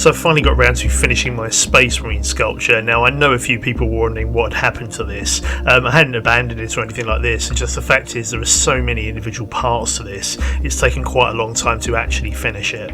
So I finally got around to finishing my Space Marine sculpture. Now I know a few people were wondering what had happened to this. I hadn't abandoned it or anything like this, and just the fact is there are so many individual parts to this, it's taken quite a long time to actually finish it.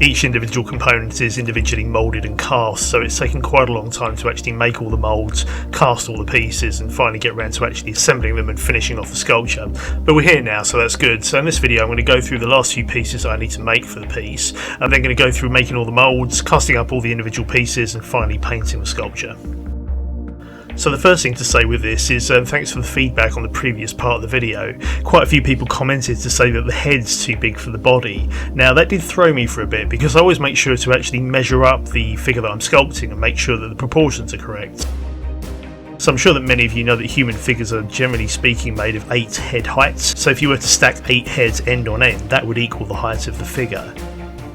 Each individual component is individually moulded and cast, so it's taken quite a long time to actually make all the moulds, cast all the pieces, and finally get around to actually assembling them and finishing off the sculpture. But we're here now, so that's good. So in this video I'm going to go through the last few pieces that I need to make for the piece. I'm then going to go through making all the moulds, casting up all the individual pieces, and finally painting the sculpture. So the first thing to say with this is thanks for the feedback on the previous part of the video. Quite a few people commented to say that the head's too big for the body. Now that did throw me for a bit, because I always make sure to actually measure up the figure that I'm sculpting and make sure that the proportions are correct. So I'm sure that many of you know that human figures are generally speaking made of 8 head heights, so if you were to stack 8 heads end on end, that would equal the height of the figure.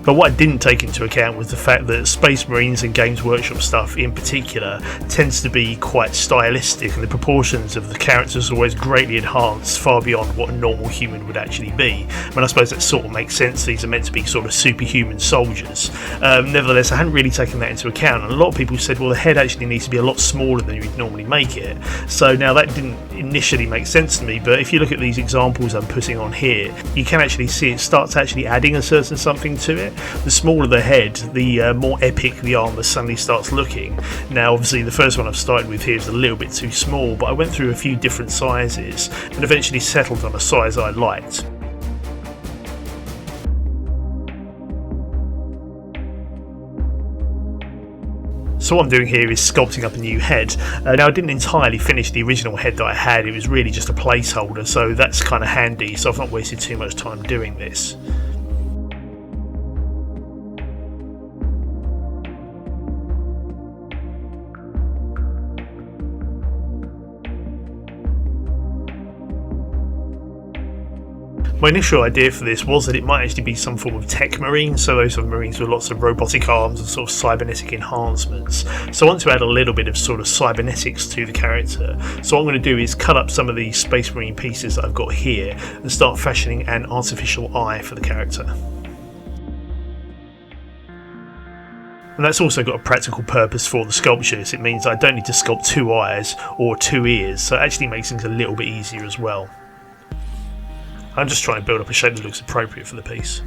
But what I didn't take into account was the fact that Space Marines and Games Workshop stuff in particular tends to be quite stylistic, and the proportions of the characters are always greatly enhanced far beyond what a normal human would actually be. I mean, I suppose that sort of makes sense, these are meant to be sort of superhuman soldiers. Nevertheless, I hadn't really taken that into account, and a lot of people said, well, the head actually needs to be a lot smaller than you'd normally make it. So now that didn't initially make sense to me, but if you look at these examples I'm putting on here, you can actually see it starts actually adding a certain something to it. The smaller the head, the more epic the armour suddenly starts looking. Now obviously the first one I've started with here is a little bit too small, but I went through a few different sizes and eventually settled on a size I liked. So what I'm doing here is sculpting up a new head. Now I didn't entirely finish the original head that I had, it was really just a placeholder, so that's kind of handy, so I've not wasted too much time doing this. My initial idea for this was that it might actually be some form of tech marine, so those are marines with lots of robotic arms and sort of cybernetic enhancements. So I want to add a little bit of sort of cybernetics to the character. So what I'm going to do is cut up some of these Space Marine pieces that I've got here and start fashioning an artificial eye for the character. And that's also got a practical purpose for the sculptures. It means I don't need to sculpt 2 eyes or 2 ears, so it actually makes things a little bit easier as well. I'm just trying to build up a shape that looks appropriate for the piece.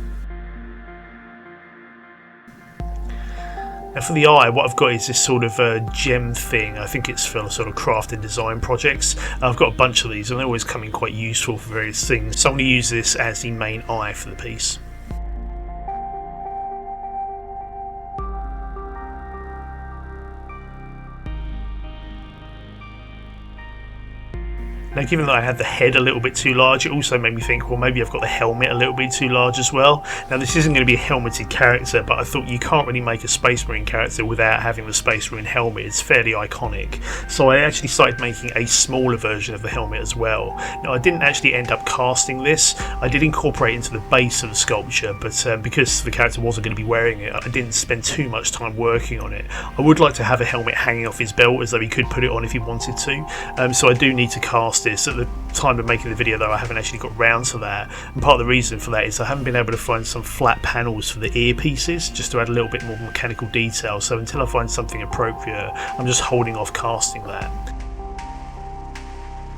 And for the eye, what I've got is this sort of gem thing. I think it's for sort of craft and design projects. I've got a bunch of these and they're always coming quite useful for various things. So I'm going to use this as the main eye for the piece. Now given that I had the head a little bit too large, it also made me think, well, maybe I've got the helmet a little bit too large as well. Now this isn't going to be a helmeted character, but I thought you can't really make a Space Marine character without having the Space Marine helmet. It's fairly iconic. So I actually started making a smaller version of the helmet as well. Now I didn't actually end up casting this. I did incorporate it into the base of the sculpture, but because the character wasn't going to be wearing it, I didn't spend too much time working on it. I would like to have a helmet hanging off his belt as though he could put it on if he wanted to. So I do need to cast this. At the time of making the video though, I haven't actually got round to that, and part of the reason for that is I haven't been able to find some flat panels for the earpieces, just to add a little bit more mechanical detail. So until I find something appropriate, I'm just holding off casting that.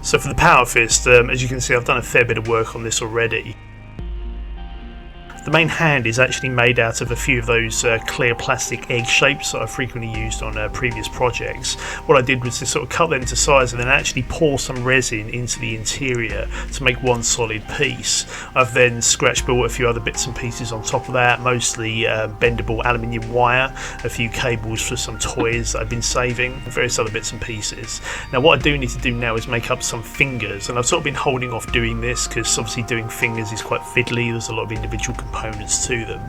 So for the Power Fist, as you can see, I've done a fair bit of work on this already. The main hand is actually made out of a few of those clear plastic egg shapes that I've frequently used on previous projects. What I did was to sort of cut them to size and then actually pour some resin into the interior to make one solid piece. I've then scratch built a few other bits and pieces on top of that, mostly bendable aluminium wire, a few cables for some toys that I've been saving, and various other bits and pieces. Now what I do need to do now is make up some fingers, and I've sort of been holding off doing this because obviously doing fingers is quite fiddly, there's a lot of individual components to them.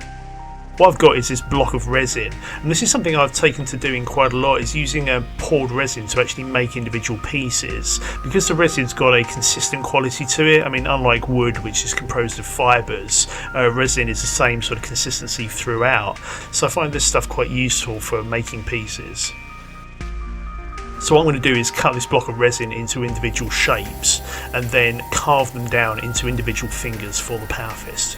What I've got is this block of resin, and this is something I've taken to doing quite a lot, is using a poured resin to actually make individual pieces. Because the resin's got a consistent quality to it, I mean unlike wood which is composed of fibres, resin is the same sort of consistency throughout, so I find this stuff quite useful for making pieces. So what I'm going to do is cut this block of resin into individual shapes and then carve them down into individual fingers for the Power Fist.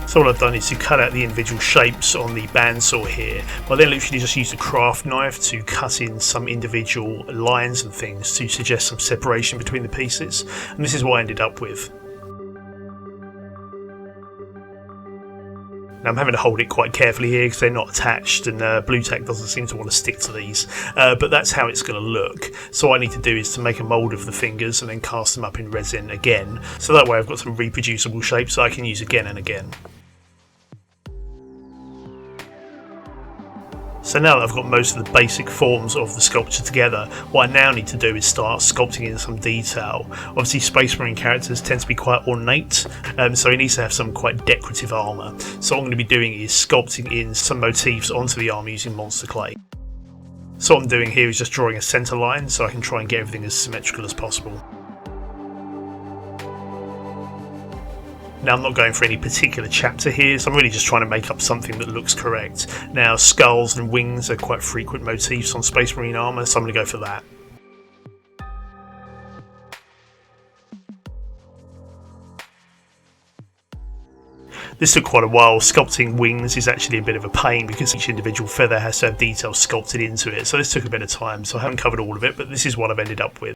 So what I've done is to cut out the individual shapes on the bandsaw here, but then literally just used a craft knife to cut in some individual lines and things to suggest some separation between the pieces, and this is what I ended up with. Now I'm having to hold it quite carefully here because they're not attached, and blue tack doesn't seem to want to stick to these, but that's how it's going to look. So what I need to do is to make a mould of the fingers and then cast them up in resin again, so that way I've got some reproducible shapes that I can use again and again. So now that I've got most of the basic forms of the sculpture together, what I now need to do is start sculpting in some detail. Obviously Space Marine characters tend to be quite ornate, so he needs to have some quite decorative armour. So what I'm going to be doing is sculpting in some motifs onto the armour using monster clay. So what I'm doing here is just drawing a centre line so I can try and get everything as symmetrical as possible. Now I'm not going for any particular chapter here, so I'm really just trying to make up something that looks correct. Now skulls and wings are quite frequent motifs on Space Marine armour, so I'm going to go for that. This took quite a while. Sculpting wings is actually a bit of a pain because each individual feather has to have details sculpted into it, so this took a bit of time, so I haven't covered all of it, but this is what I've ended up with.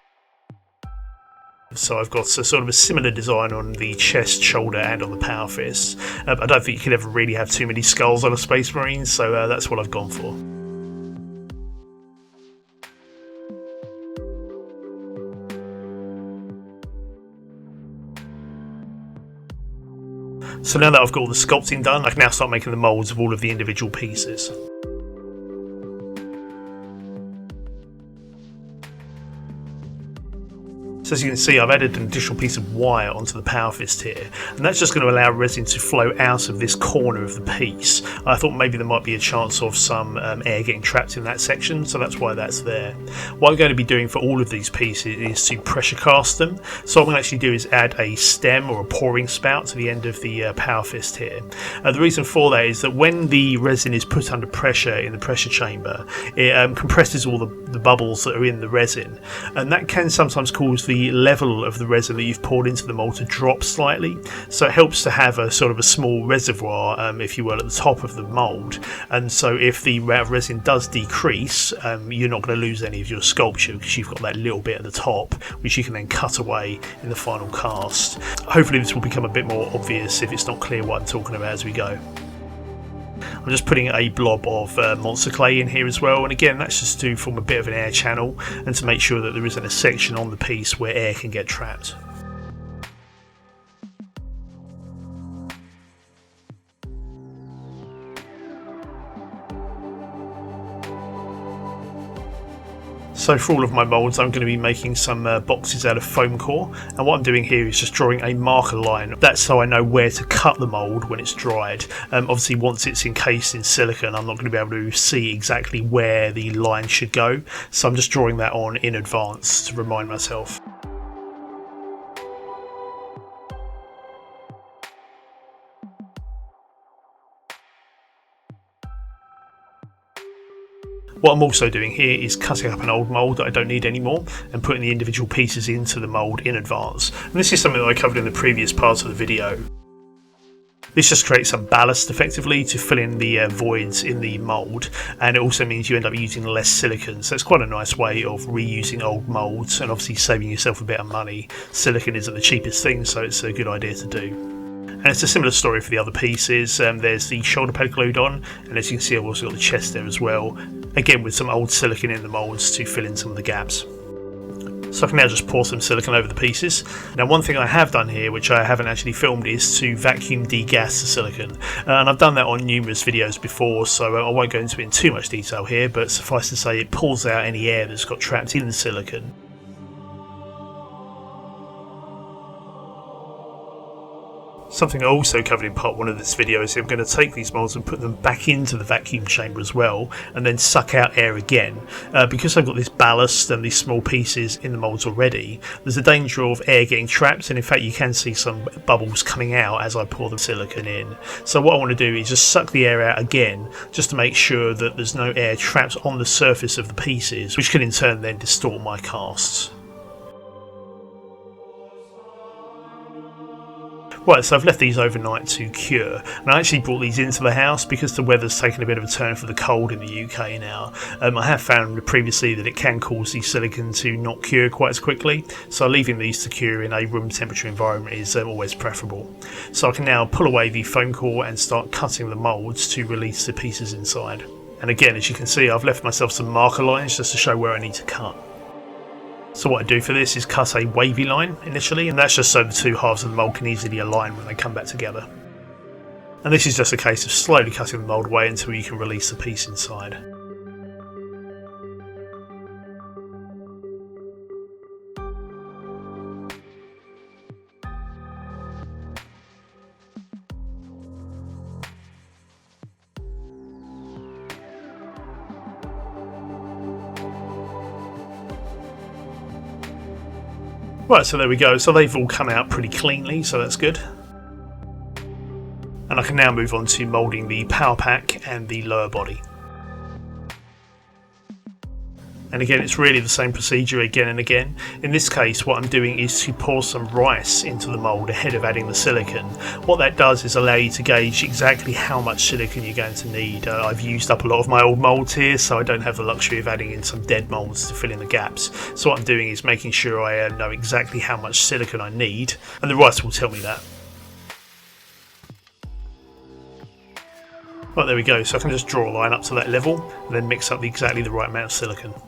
So I've got a sort of a similar design on the chest, shoulder and on the power fist. I don't think you could ever really have too many skulls on a Space Marine, so that's what I've gone for. So now that I've got all the sculpting done, I can now start making the moulds of all of the individual pieces. So as you can see, I've added an additional piece of wire onto the power fist here, and that's just going to allow resin to flow out of this corner of the piece. I thought maybe there might be a chance of some air getting trapped in that section, so that's why that's there. What I'm going to be doing for all of these pieces is to pressure cast them. So what I'm going to actually do is add a stem or a pouring spout to the end of the power fist here. The reason for that is that when the resin is put under pressure in the pressure chamber, it compresses all the bubbles that are in the resin, and that can sometimes cause the level of the resin that you've poured into the mould to drop slightly. So it helps to have a sort of a small reservoir, if you will, at the top of the mould, and so if the rate of resin does decrease, you're not going to lose any of your sculpture because you've got that little bit at the top which you can then cut away in the final cast. Hopefully this will become a bit more obvious if it's not clear what I'm talking about as we go. I'm just putting a blob of monster clay in here as well, and again that's just to form a bit of an air channel and to make sure that there isn't a section on the piece where air can get trapped. So for all of my moulds I'm going to be making some boxes out of foam core, and what I'm doing here is just drawing a marker line. That's so I know where to cut the mould when it's dried. Obviously once it's encased in silicone I'm not going to be able to see exactly where the line should go, so I'm just drawing that on in advance to remind myself. What I'm also doing here is cutting up an old mould that I don't need anymore and putting the individual pieces into the mould in advance. And this is something that I covered in the previous part of the video. This just creates some ballast effectively to fill in the voids in the mould, and it also means you end up using less silicone, so it's quite a nice way of reusing old moulds and obviously saving yourself a bit of money. Silicone isn't the cheapest thing, so it's a good idea to do. And it's a similar story for the other pieces. There's the shoulder pad glued on, and as you can see I've also got the chest there as well, again with some old silicone in the moulds to fill in some of the gaps. So I can now just pour some silicone over the pieces. Now one thing I have done here, which I haven't actually filmed, is to vacuum degas the silicone, and I've done that on numerous videos before, so I won't go into it in too much detail here, but suffice to say it pulls out any air that's got trapped in the silicone. Something I also covered in part 1 of this video is I'm going to take these moulds and put them back into the vacuum chamber as well, and then suck out air again. Because I've got this ballast and these small pieces in the moulds already, there's a danger of air getting trapped, and in fact you can see some bubbles coming out as I pour the silicone in. So what I want to do is just suck the air out again, just to make sure that there's no air trapped on the surface of the pieces, which can in turn then distort my casts. Right, so I've left these overnight to cure, and I actually brought these into the house because the weather's taken a bit of a turn for the cold in the UK now. I have found previously that it can cause the silicone to not cure quite as quickly, so leaving these to cure in a room temperature environment is always preferable. So I can now pull away the foam core and start cutting the moulds to release the pieces inside. And again, as you can see, I've left myself some marker lines just to show where I need to cut. So what I do for this is cut a wavy line initially, and that's just so the two halves of the mould can easily align when they come back together. And this is just a case of slowly cutting the mould away until you can release the piece inside. Right, so there we go. So they've all come out pretty cleanly, so that's good. And I can now move on to moulding the power pack and the lower body. And again, it's really the same procedure again and again. In this case, what I'm doing is to pour some rice into the mould ahead of adding the silicone. What that does is allow you to gauge exactly how much silicone you're going to need. I've used up a lot of my old moulds here, so I don't have the luxury of adding in some dead moulds to fill in the gaps. So what I'm doing is making sure I know exactly how much silicone I need, and the rice will tell me that. Right, there we go. So I can just draw a line up to that level and then mix up exactly the right amount of silicone.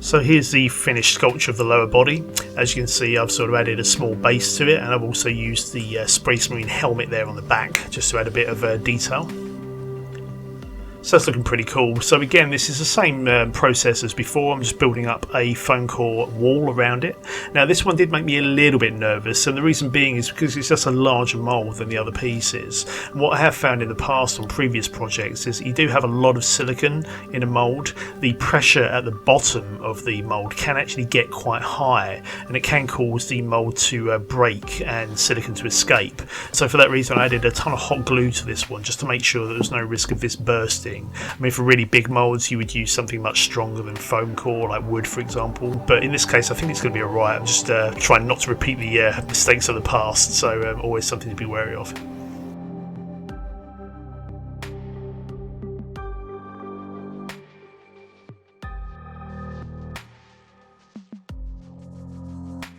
So here's the finished sculpture of the lower body. As you can see, I've sort of added a small base to it, and I've also used the Space Marine helmet there on the back just to add a bit of detail. So that's looking pretty cool. So again, this is the same process as before. I'm just building up a foam core wall around it. Now this one did make me a little bit nervous, and the reason being is because it's just a larger mould than the other pieces. And what I have found in the past on previous projects is that you do have a lot of silicone in a mould. The pressure at the bottom of the mould can actually get quite high, and it can cause the mould to break and silicone to escape. So for that reason, I added a ton of hot glue to this one just to make sure that there's no risk of this bursting. I mean, for really big moulds you would use something much stronger than foam core, like wood for example, but in this case I think it's going to be alright. I'm just trying not to repeat the mistakes of the past, so always something to be wary of.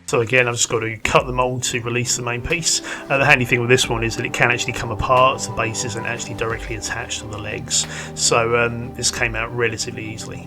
So again, I've just got to cut the mould to release the main piece. The handy thing with this one is that it can actually come apart, the base isn't actually directly attached to the legs. So this came out relatively easily.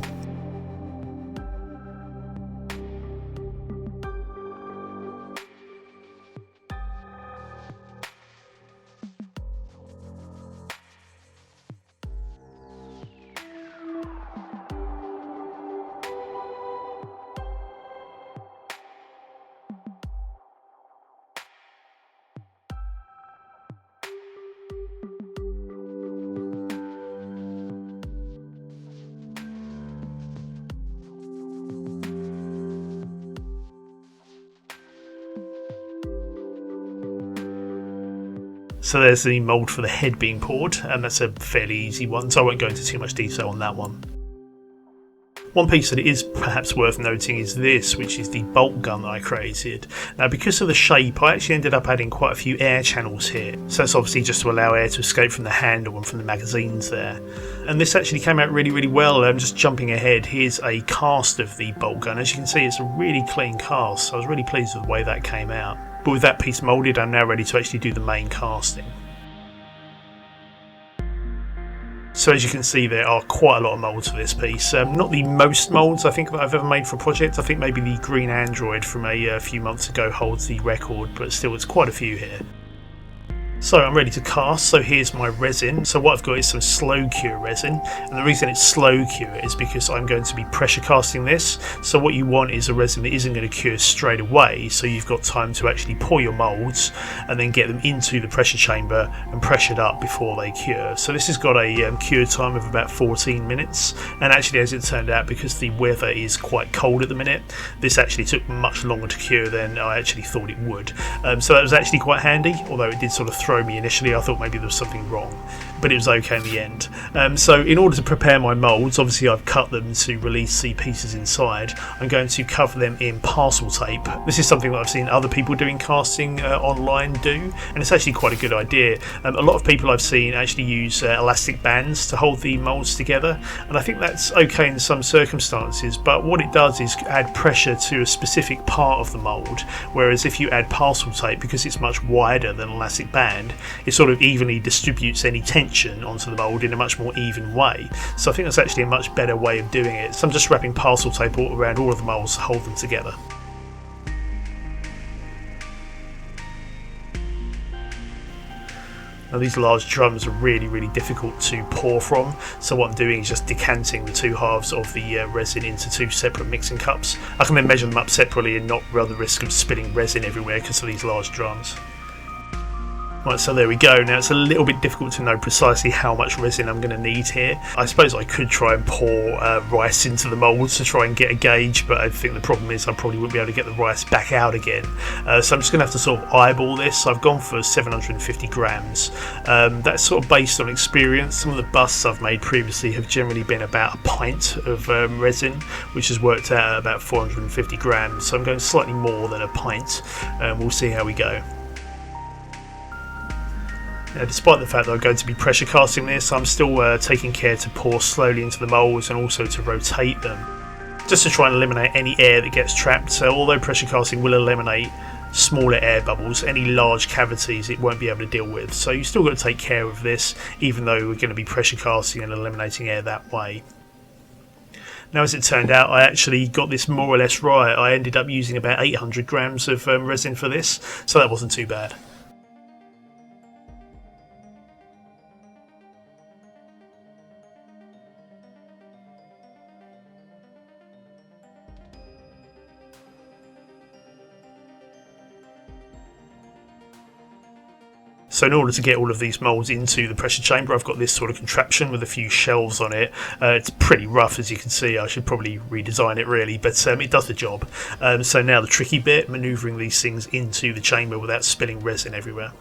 So there's the mould for the head being poured, and that's a fairly easy one, so I won't go into too much detail on that one. One piece that is perhaps worth noting is this, which is the bolt gun that I created. Now because of the shape, I actually ended up adding quite a few air channels here. So that's obviously just to allow air to escape from the handle and from the magazines there. And this actually came out really well. I'm just jumping ahead, here's a cast of the bolt gun. As you can see, it's a really clean cast, so I was really pleased with the way that came out. But with that piece moulded, I'm now ready to actually do the main casting. So as you can see, there are quite a lot of moulds for this piece. Not the most moulds I think that I've ever made for a project. I think maybe the green android from a few months ago holds the record, but still it's quite a few here. So I'm ready to cast, so here's my resin. So what I've got is some slow cure resin, and the reason it's slow cure is because I'm going to be pressure casting this. So what you want is a resin that isn't going to cure straight away, so you've got time to actually pour your moulds and then get them into the pressure chamber and pressured up before they cure. So this has got a cure time of about 14 minutes, and actually, as it turned out, because the weather is quite cold at the minute, this actually took much longer to cure than I actually thought it would. So that was actually quite handy, although it did sort of throw me initially. I thought maybe there was something wrong, but it was okay in the end. So in order to prepare my moulds, obviously I've cut them to release the pieces inside. I'm going to cover them in parcel tape. This is something that I've seen other people doing casting online do, and it's actually quite a good idea. A lot of people I've seen actually use elastic bands to hold the moulds together, and I think that's okay in some circumstances, but what it does is add pressure to a specific part of the mould, whereas if you add parcel tape, because it's much wider than elastic band, it sort of evenly distributes any tension onto the mould in a much more even way. So I think that's actually a much better way of doing it. So I'm just wrapping parcel tape all around all of the moulds to hold them together. Now these large drums are really difficult to pour from, so what I'm doing is just decanting the two halves of the resin into two separate mixing cups. I can then measure them up separately and not run the risk of spilling resin everywhere because of these large drums. Right, so there we go. Now it's a little bit difficult to know precisely how much resin I'm going to need here. I suppose I could try and pour rice into the moulds to try and get a gauge, but I think the problem is I probably wouldn't be able to get the rice back out again. So I'm just going to have to sort of eyeball this. I've gone for 750 grams. That's sort of based on experience. Some of the busts I've made previously have generally been about a pint of resin, which has worked out at about 450 grams. So I'm going slightly more than a pint, and we'll see how we go. Now, despite the fact that I'm going to be pressure casting this, I'm still taking care to pour slowly into the moulds and also to rotate them, just to try and eliminate any air that gets trapped. So although pressure casting will eliminate smaller air bubbles, any large cavities it won't be able to deal with. So you've still got to take care of this, even though we're going to be pressure casting and eliminating air that way. Now, as it turned out, I actually got this more or less right. I ended up using about 800 grams of resin for this, so that wasn't too bad. So in order to get all of these moulds into the pressure chamber, I've got this sort of contraption with a few shelves on it. It's pretty rough, as you can see. I should probably redesign it really, but it does the job. So now the tricky bit, manoeuvring these things into the chamber without spilling resin everywhere.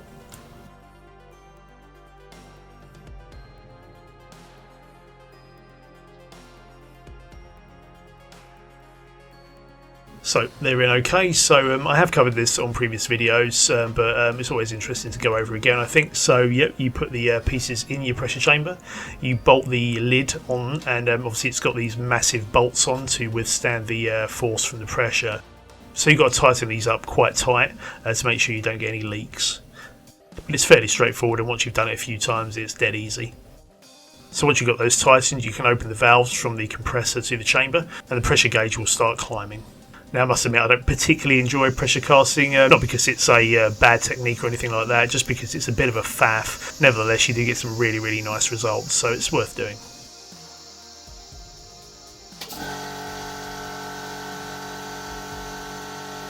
So they're in okay. So I have covered this on previous videos, but it's always interesting to go over again, I think. So yep, you put the pieces in your pressure chamber, you bolt the lid on, and obviously it's got these massive bolts on to withstand the force from the pressure. So you've got to tighten these up quite tight to make sure you don't get any leaks. But it's fairly straightforward, and once you've done it a few times, it's dead easy. So once you've got those tightened, you can open the valves from the compressor to the chamber, and the pressure gauge will start climbing. Now I must admit I don't particularly enjoy pressure casting, not because it's a bad technique or anything like that, just because it's a bit of a faff. Nevertheless, you do get some really nice results, so it's worth doing.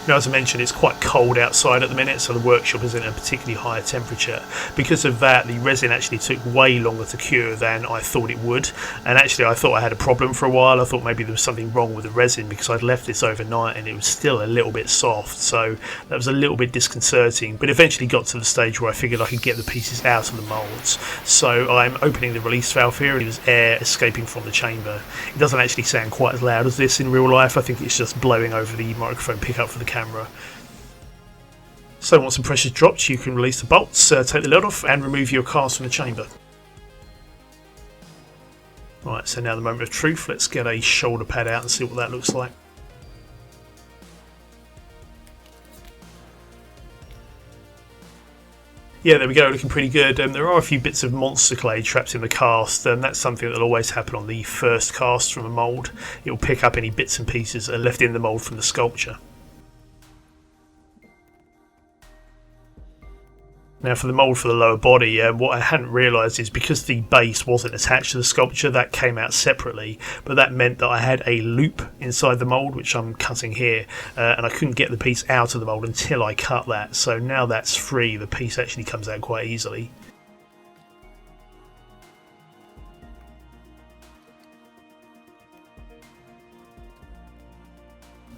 Now, as I mentioned, it's quite cold outside at the minute, so the workshop is in a particularly high temperature. Because of that, the resin actually took way longer to cure than I thought it would. And actually, I thought I had a problem for a while. I thought maybe there was something wrong with the resin because I'd left this overnight and it was still a little bit soft. So that was a little bit disconcerting, but eventually got to the stage where I figured I could get the pieces out of the moulds. So I'm opening the release valve here and there's air escaping from the chamber. It doesn't actually sound quite as loud as this in real life. I think it's just blowing over the microphone pickup for the camera. So once the pressure's dropped, you can release the bolts, take the lid off and remove your cast from the chamber. Right, so now the moment of truth. Let's get a shoulder pad out and see what that looks like. Yeah, there we go, looking pretty good. There are a few bits of monster clay trapped in the cast, and that's something that'll always happen on the first cast from a mould. It will pick up any bits and pieces that are left in the mould from the sculpture. Now for the mould for the lower body, what I hadn't realised is because the base wasn't attached to the sculpture, that came out separately, but that meant that I had a loop inside the mould, which I'm cutting here, and I couldn't get the piece out of the mould until I cut that. So now that's free, the piece actually comes out quite easily.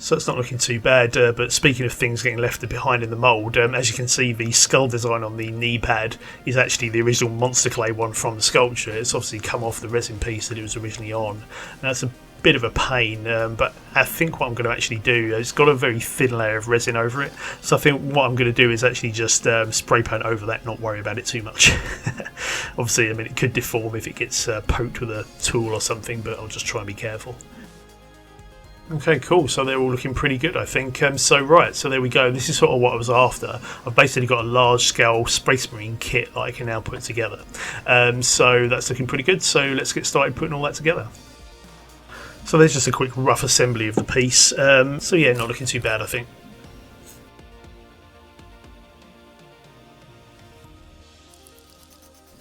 So it's not looking too bad, but speaking of things getting left behind in the mould, as you can see, the skull design on the knee pad is actually the original monster clay one from the sculpture. It's obviously come off the resin piece that it was originally on. Now it's a bit of a pain, but I think what I'm going to actually do, it's got a very thin layer of resin over it, so I think what I'm going to do is actually just spray paint over that, not worry about it too much. Obviously, I mean, it could deform if it gets poked with a tool or something, but I'll just try and be careful. Okay, cool. So they're all looking pretty good, I think. So there we go. This is sort of what I was after. I've basically got a large-scale Space Marine kit that I can now put together. So that's looking pretty good. So let's get started putting all that together. So there's just a quick rough assembly of the piece. So yeah, not looking too bad, I think.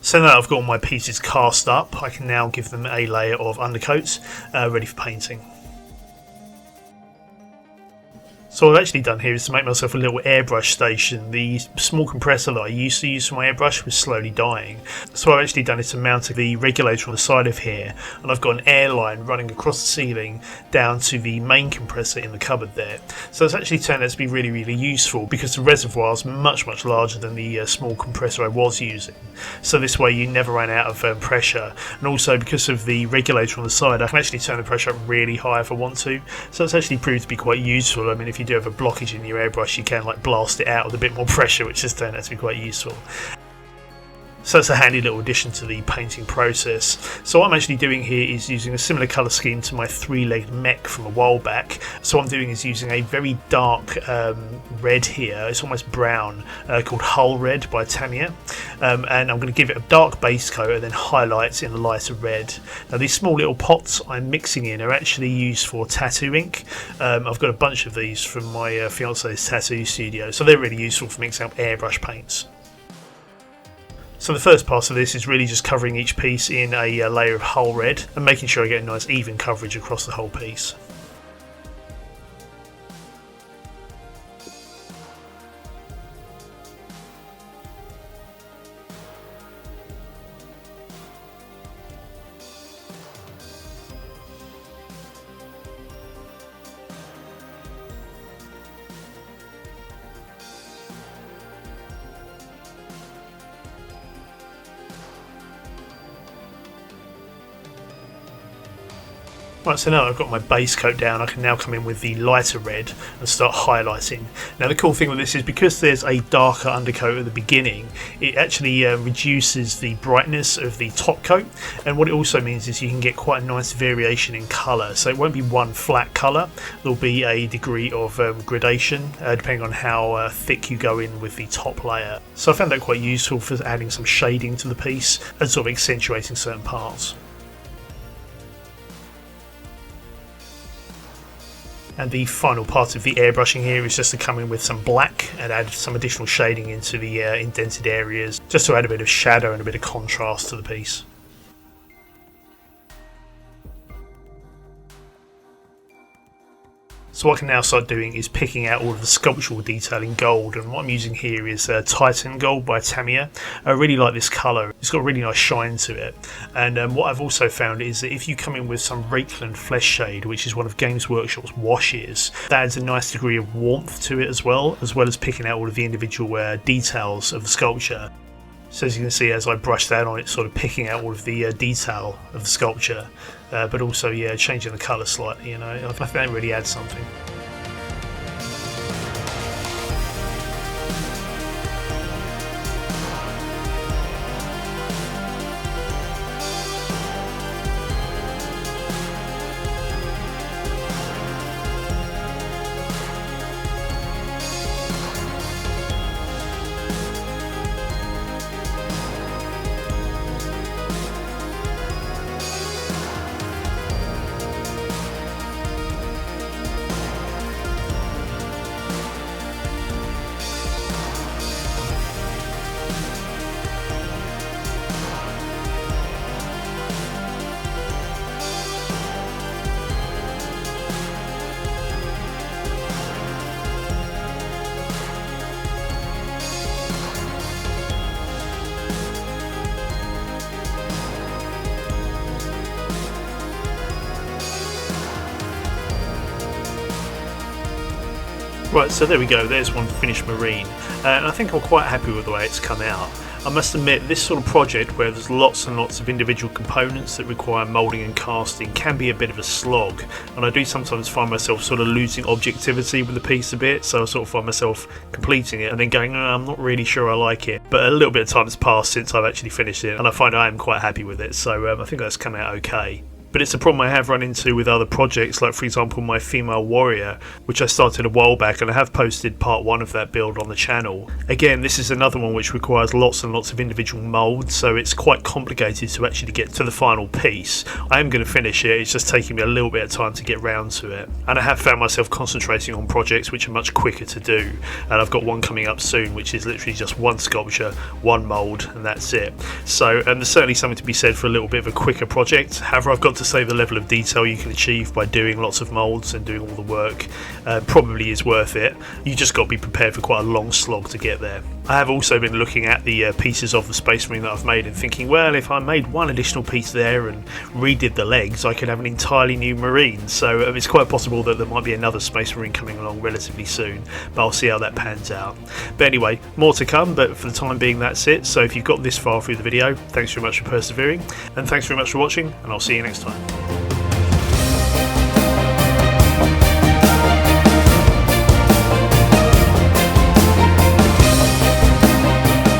So now I've got all my pieces cast up, I can now give them a layer of undercoats ready for painting. So what I've actually done here is to make myself a little airbrush station. The small compressor that I used to use for my airbrush was slowly dying. So what I've actually done is to mount the regulator on the side of here, and I've got an air line running across the ceiling down to the main compressor in the cupboard there. So it's actually turned out to be really, really useful because the reservoir is much, much larger than the small compressor I was using. So this way you never ran out of pressure, and also because of the regulator on the side I can actually turn the pressure up really high if I want to. So it's actually proved to be quite useful. I mean, if you do have a blockage in your airbrush, you can like blast it out with a bit more pressure, which has turned out to be quite useful. So it's a handy little addition to the painting process. So what I'm actually doing here is using a similar colour scheme to my three-legged mech from a while back. So what I'm doing is using a very dark red here, it's almost brown, called Hull Red by Tamiya. And I'm going to give it a dark base coat and then highlights in a lighter red. Now these small little pots I'm mixing in are actually used for tattoo ink. I've got a bunch of these from my fiance's tattoo studio, so they're really useful for mixing up airbrush paints. So the first part of this is really just covering each piece in a layer of Hull Red and making sure I get a nice even coverage across the whole piece. Right, so now I've got my base coat down, I can now come in with the lighter red and start highlighting. Now the cool thing with this is because there's a darker undercoat at the beginning, it actually reduces the brightness of the top coat, and what it also means is you can get quite a nice variation in colour. So it won't be one flat colour, there'll be a degree of gradation depending on how thick you go in with the top layer. So I found that quite useful for adding some shading to the piece and sort of accentuating certain parts. And the final part of the airbrushing here is just to come in with some black and add some additional shading into the indented areas, just to add a bit of shadow and a bit of contrast to the piece. So what I can now start doing is picking out all of the sculptural detail in gold, and what I'm using here is Titan Gold by Tamiya. I really like this colour, it's got a really nice shine to it, and what I've also found is that if you come in with some Rakeland Flesh Shade, which is one of Games Workshop's washes, that adds a nice degree of warmth to it as well as picking out all of the individual details of the sculpture. So as you can see, as I brush that on, it's sort of picking out all of the detail of the sculpture, but also, yeah, changing the colour slightly, you know, I think that really adds something. Right, so there we go, there's one finished marine, and I think I'm quite happy with the way it's come out. I must admit, this sort of project where there's lots and lots of individual components that require moulding and casting can be a bit of a slog, and I do sometimes find myself sort of losing objectivity with the piece a bit, so I sort of find myself completing it and then going, I'm not really sure I like it. But a little bit of time has passed since I've actually finished it, and I find I am quite happy with it, so I think that's come out okay. But it's a problem I have run into with other projects, like for example my female warrior, which I started a while back, and I have posted part 1 of that build on the channel. Again, this is another one which requires lots and lots of individual moulds, so it's quite complicated to actually get to the final piece. I am going to finish it, it's just taking me a little bit of time to get round to it. And I have found myself concentrating on projects which are much quicker to do, and I've got one coming up soon which is literally just one sculpture, one mould, and that's it. So there's certainly something to be said for a little bit of a quicker project. However, I've got to say the level of detail you can achieve by doing lots of moulds and doing all the work probably is worth it. You just got to be prepared for quite a long slog to get there. I have also been looking at the pieces of the Space Marine that I've made and thinking, well, if I made one additional piece there and redid the legs, I could have an entirely new Marine. So it's quite possible that there might be another Space Marine coming along relatively soon, but I'll see how that pans out. But anyway, more to come, but for the time being that's it. So if you've got this far through the video, thanks very much for persevering, and thanks very much for watching, and I'll see you next time.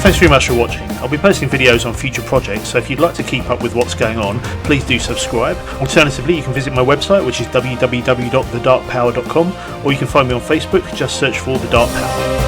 Thanks very much for watching. I'll be posting videos on future projects, so if you'd like to keep up with what's going on, please do subscribe. Alternatively, you can visit my website, which is www.thedarkpower.com, or you can find me on Facebook, just search for The Dark Power.